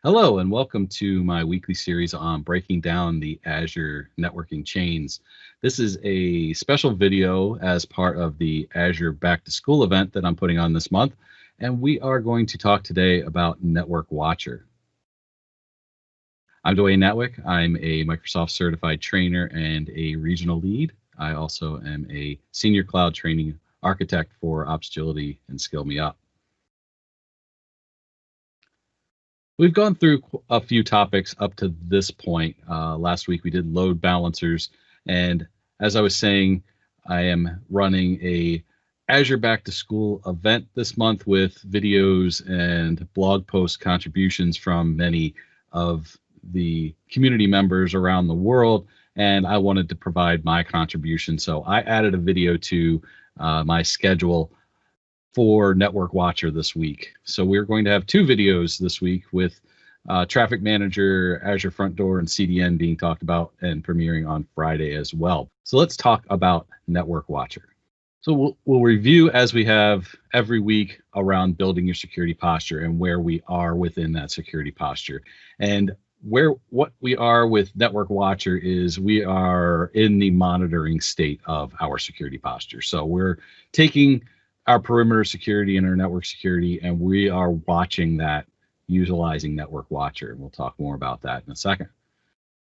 Hello, and welcome to my weekly series on breaking down the Azure networking chains. This is a special video as part of the Azure Back to School event that I'm putting on this month, and we are going to talk today about Network Watcher. I'm Dwayne Natwick. I'm a Microsoft certified trainer and a regional lead. I also am a senior cloud training architect for Opsagility and Skill Me Up. We've gone through a few topics up to this point. Last week we did load balancers, and as I was saying, I am running a Azure Back to School event this month with videos and blog post contributions from many of the community members around the world, and I wanted to provide my contribution. So I added a video to my schedule for Network Watcher this week. So we're going to have two videos this week with Traffic Manager, Azure Front Door, and CDN being talked about and premiering on Friday as well. So let's talk about Network Watcher. So we'll review, as we have every week, around building your security posture and where we are within that security posture. And what we are with Network Watcher is we are in the monitoring state of our security posture. So we're taking our perimeter security and our network security, and we are watching that utilizing Network Watcher. And we'll talk more about that in a second.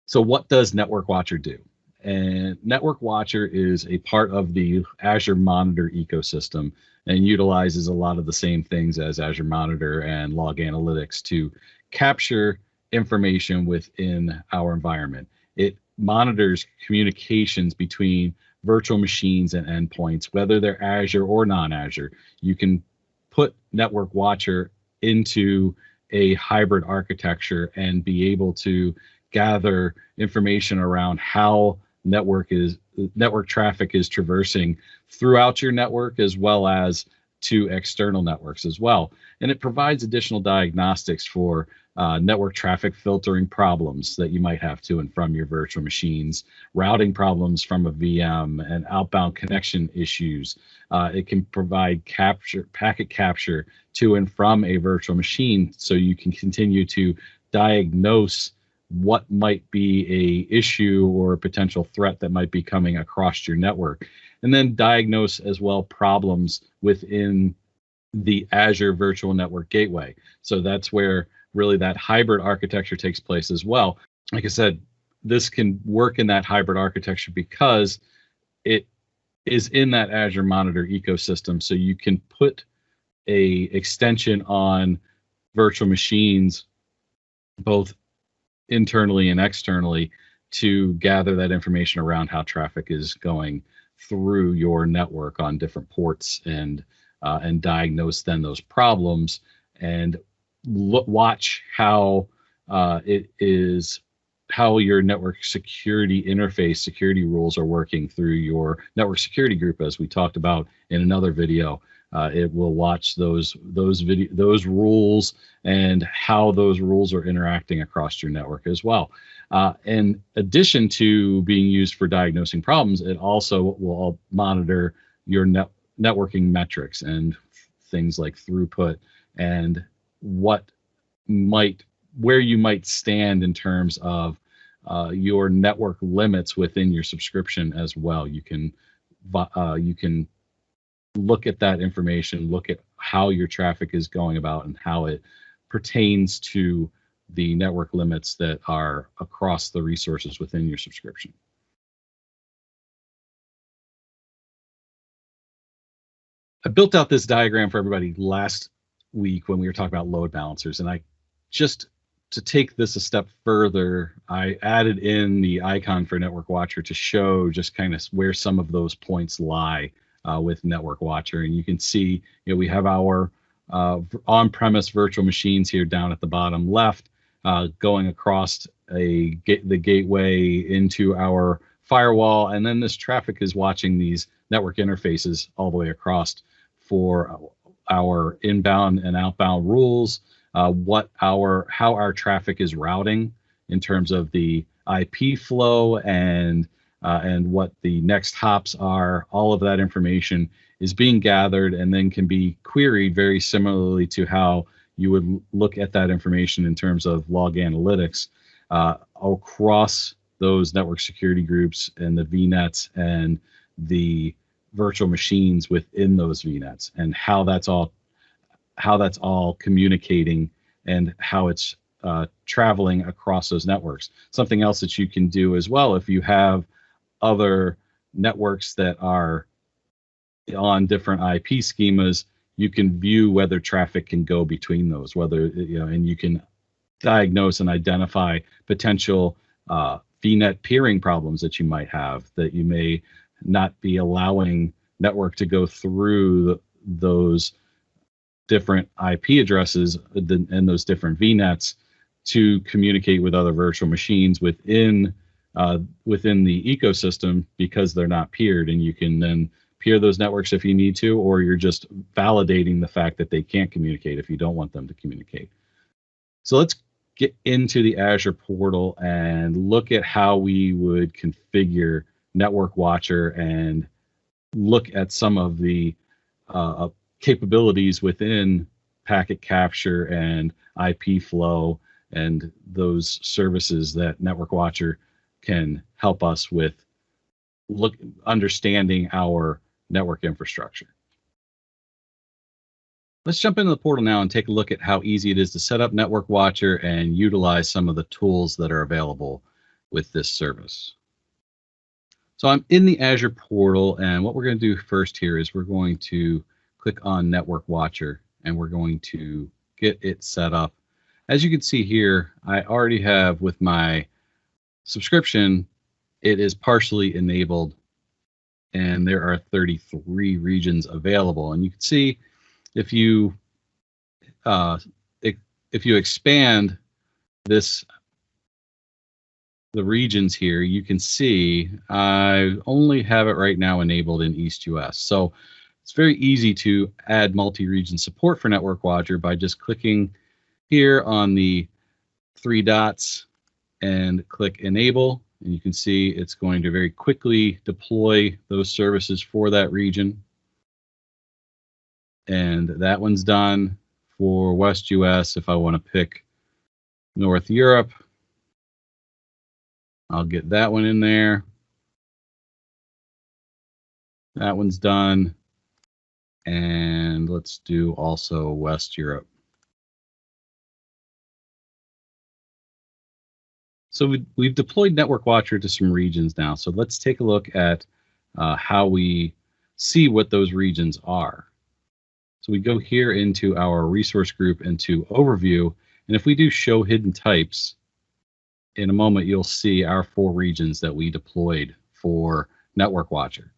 So what does Network Watcher do? And Network Watcher is a part of the Azure Monitor ecosystem and utilizes a lot of the same things as Azure Monitor and Log Analytics to capture information within our environment. It monitors communications between virtual machines and endpoints, whether they're Azure or non-Azure. You can put Network Watcher into a hybrid architecture and be able to gather information around how network traffic is traversing throughout your network, as well as to external networks as well. And it provides additional diagnostics for network traffic filtering problems that you might have to and from your virtual machines, routing problems from a VM, and outbound connection issues. It can provide packet capture to and from a virtual machine, so you can continue to diagnose what might be a issue or a potential threat that might be coming across your network, and then diagnose as well problems within the Azure Virtual Network Gateway. So that's where really that hybrid architecture takes place as well. Like I said, this can work in that hybrid architecture because it is in that Azure Monitor ecosystem. So you can put a extension on virtual machines, both internally and externally, to gather that information around how traffic is going through your network on different ports, and diagnose then those problems and watch how how your network security interface security rules are working through your network security group, as we talked about in another video. It will watch those rules and how those rules are interacting across your network as well. In addition to being used for diagnosing problems, it also will monitor your networking metrics and things like throughput and where you might stand in terms of your network limits within your subscription as well. You can look at that information, look at how your traffic is going about and how it pertains to the network limits that are across the resources within your subscription. I built out this diagram for everybody last week when we were talking about load balancers, and to take this a step further, I added in the icon for Network Watcher to show just kind of where some of those points lie with Network Watcher. And you can see, we have our on-premise virtual machines here down at the bottom left, going across the gateway into our firewall, and then this traffic is watching these network interfaces all the way across for our inbound and outbound rules, how our traffic is routing in terms of the IP flow and what the next hops are. All of that information is being gathered and then can be queried very similarly to how you would look at that information in terms of log analytics across those network security groups and the VNets and the virtual machines within those VNets, and how that's all communicating and how it's traveling across those networks. Something else that you can do as well, if you have other networks that are on different IP schemas, you can view whether traffic can go between those, whether, and you can diagnose and identify potential VNet peering problems that you might have, that you may not be allowing network to go through those different IP addresses and those different VNets to communicate with other virtual machines within the ecosystem, because they're not peered, and you can then peer those networks if you need to, or you're just validating the fact that they can't communicate if you don't want them to communicate. So let's get into the Azure portal and look at how we would configure Network Watcher and look at some of the capabilities within packet capture and IP flow and those services that Network Watcher can help us with understanding our network infrastructure. Let's jump into the portal now and take a look at how easy it is to set up Network Watcher and utilize some of the tools that are available with this service. So I'm in the Azure portal, and what we're going to do first here is we're going to click on Network Watcher, and we're going to get it set up. As you can see here, I already have, with my subscription, it is partially enabled, and there are 33 regions available. And you can see if you expand the regions here, you can see I only have it right now enabled in East US. So it's very easy to add multi-region support for Network Watcher by just clicking here on the three dots and click Enable. And you can see it's going to very quickly deploy those services for that region. And that one's done. For West US, if I want to pick North Europe, I'll get that one in there. That one's done. And let's do also West Europe. So we've deployed Network Watcher to some regions now. So let's take a look at how we see what those regions are. So we go here into our resource group, into Overview, and if we do Show Hidden Types, in a moment you'll see our 4 regions that we deployed for Network Watcher.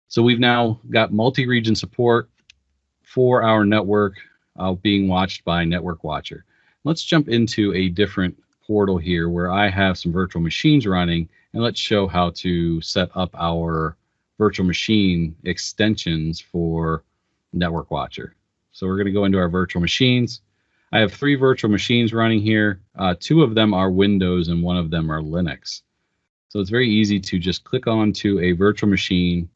So we've now got multi-region support for our network being watched by Network Watcher. Let's jump into a different portal here where I have some virtual machines running, and let's show how to set up our virtual machine extensions for Network Watcher. So we're going to go into our virtual machines. I have 3 virtual machines running here. 2 of them are Windows and 1 of them are Linux. So it's very easy to just click onto a virtual machine,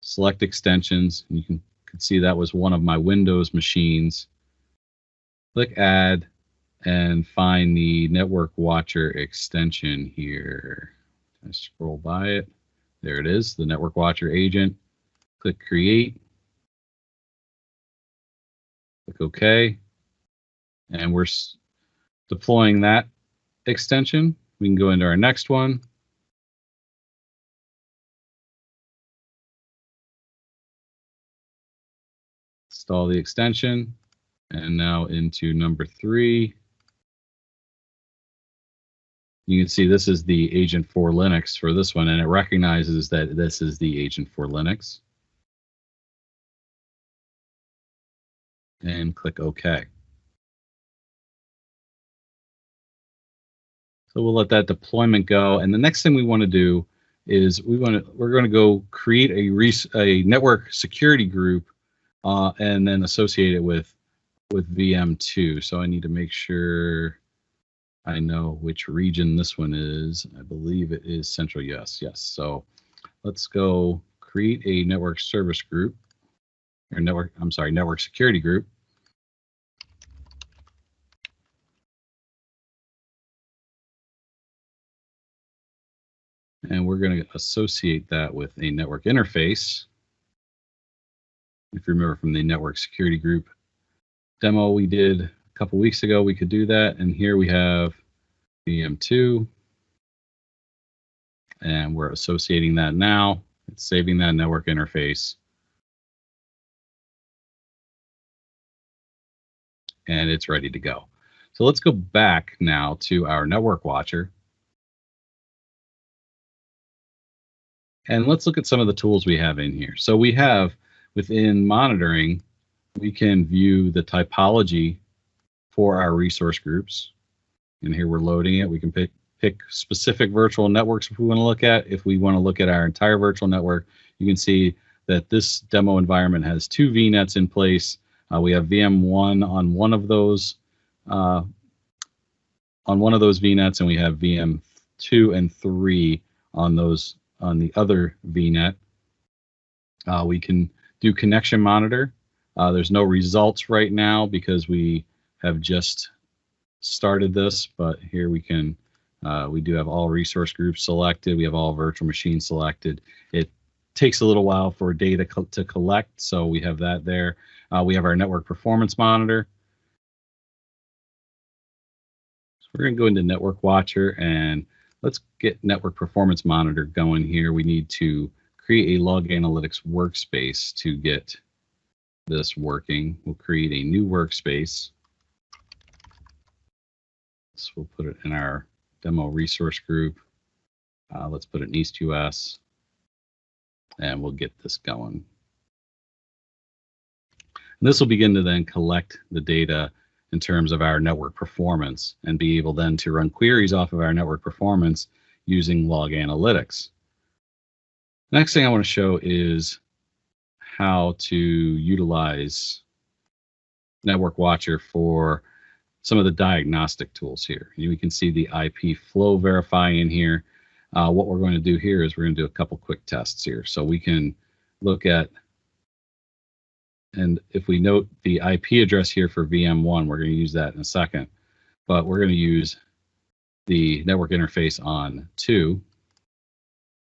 select extensions, and you can see that was one of my Windows machines. Click Add and find the Network Watcher extension here. I scroll by it. There it is, the Network Watcher agent. Click Create. Click OK. And we're deploying that extension. We can go into our next one. Install the extension. And now into number 3. You can see this is the agent for Linux for this one, and it recognizes that this is the agent for Linux. And click OK. So we'll let that deployment go. And the next thing we want to do is we're going to go create a network security group and then associate it with VM2. So I need to make sure I know which region this one is. I believe it is Central US. Yes. So let's go create a network service group, or network security group. And we're going to associate that with a network interface. If you remember from the network security group demo we did a couple weeks ago, we could do that. And here we have VM2. And we're associating that now. It's saving that network interface. And it's ready to go. So let's go back now to our network watcher. And let's look at some of the tools we have in here. So we have within monitoring, we can view the topology for our resource groups. And here we're loading it. We can pick specific virtual networks if we want to look at. If we want to look at our entire virtual network, you can see that this demo environment has 2 VNets in place. We have VM1 on one of those VNets, and we have VM2 and 3 on those on the other VNet. We can do connection monitor. There's no results right now because we have just started this, but here we can we do have all resource groups selected. We have all virtual machines selected. It takes a little while for data to collect, so we have that there. We have our network performance monitor. So we're going to go into Network Watcher, and let's get Network Performance Monitor going here. We need to create a log analytics workspace to get this working. We'll create a new workspace. So we'll put it in our demo resource group. Let's put it in East US, and we'll get this going. And this will begin to then collect the data in terms of our network performance and be able then to run queries off of our network performance using log analytics. Next thing I want to show is how to utilize Network Watcher for some of the diagnostic tools here. We can see the IP flow verify in here. What we're going to do here is we're going to do a couple quick tests here. So we can look at, and if we note the IP address here for VM1, we're going to use that in a second, but we're going to use the network interface on 2,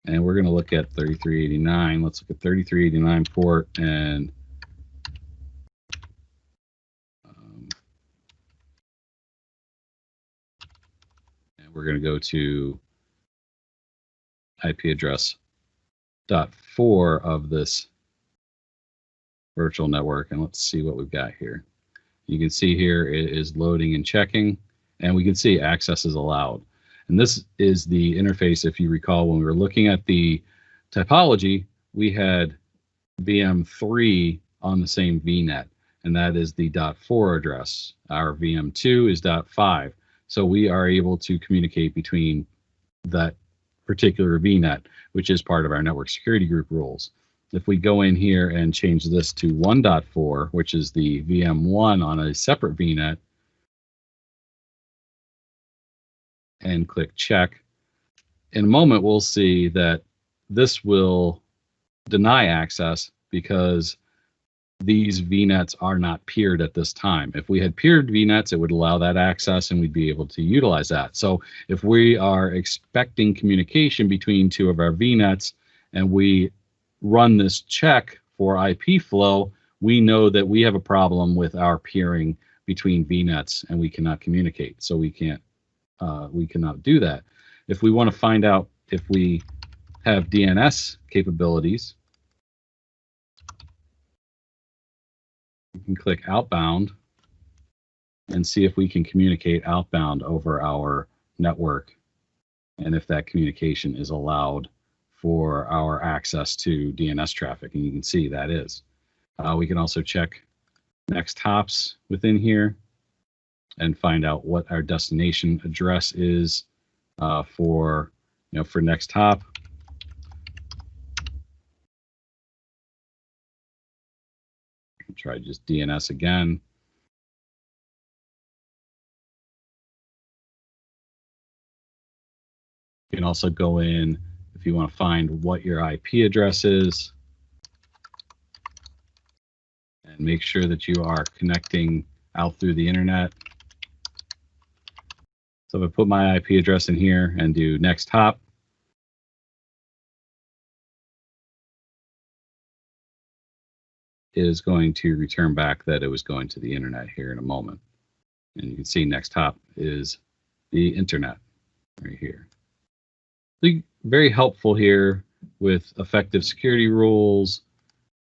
and we're going to look at 3389. Let's look at 3389 port, and we're going to go to IP address .4 of this virtual network, and let's see what we've got here. You can see here it is loading and checking, and we can see access is allowed. And this is the interface. If you recall, when we were looking at the topology, we had VM3 on the same VNet, and that is the .4 address. Our VM2 is .5. So we are able to communicate between that particular VNet, which is part of our network security group rules. If we go in here and change this to 1.4, which is the VM1 on a separate VNet, and click check, in a moment we'll see that this will deny access because these VNets are not peered at this time. If we had peered VNets, it would allow that access and we'd be able to utilize that. So if we are expecting communication between 2 of our VNets and we run this check for IP flow, we know that we have a problem with our peering between VNets and we cannot communicate. So we cannot do that. If we want to find out if we have DNS capabilities, we can click outbound and see if we can communicate outbound over our network and if that communication is allowed for our access to DNS traffic. And you can see that is. We can also check next hops within here and find out what our destination address is for next hop. Try just DNS again. You can also go in if you want to find what your IP address is and make sure that you are connecting out through the internet. So if I put my IP address in here and do next hop, is going to return back that it was going to the internet here in a moment. And you can see next top is the internet right here. Very helpful here with effective security rules,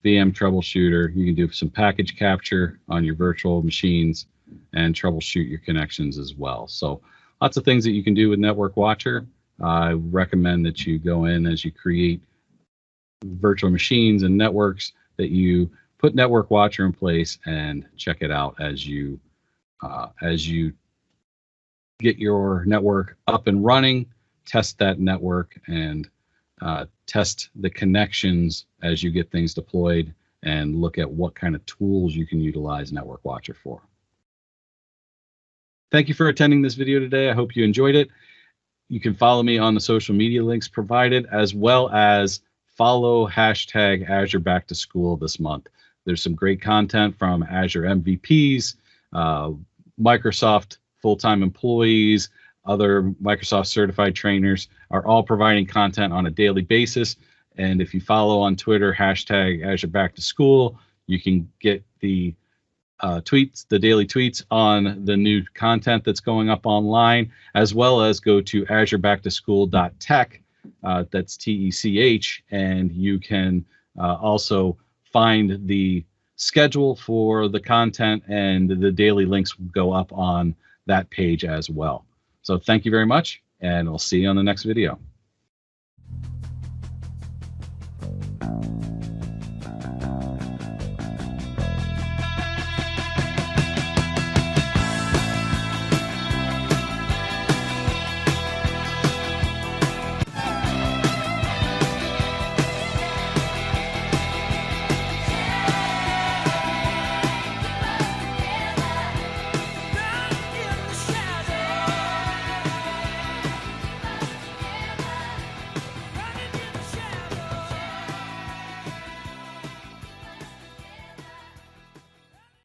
VM troubleshooter. You can do some package capture on your virtual machines and troubleshoot your connections as well. So lots of things that you can do with Network Watcher. I recommend that you go in as you create virtual machines and networks, that you put Network Watcher in place and check it out as you get your network up and running. Test that network and test the connections as you get things deployed, and look at what kind of tools you can utilize Network Watcher for. Thank you for attending this video today. I hope you enjoyed it. You can follow me on the social media links provided, as well as follow hashtag Azure Back to School this month. There's some great content from Azure MVPs, Microsoft full-time employees, other Microsoft certified trainers are all providing content on a daily basis. And if you follow on Twitter, hashtag Azure Back to School, you can get the tweets, the daily tweets on the new content that's going up online, as well as go to azurebacktoschool.tech, that's TECH, and you can also find the schedule for the content, and the daily links will go up on that page as well. So thank you very much, and I'll see you on the next video.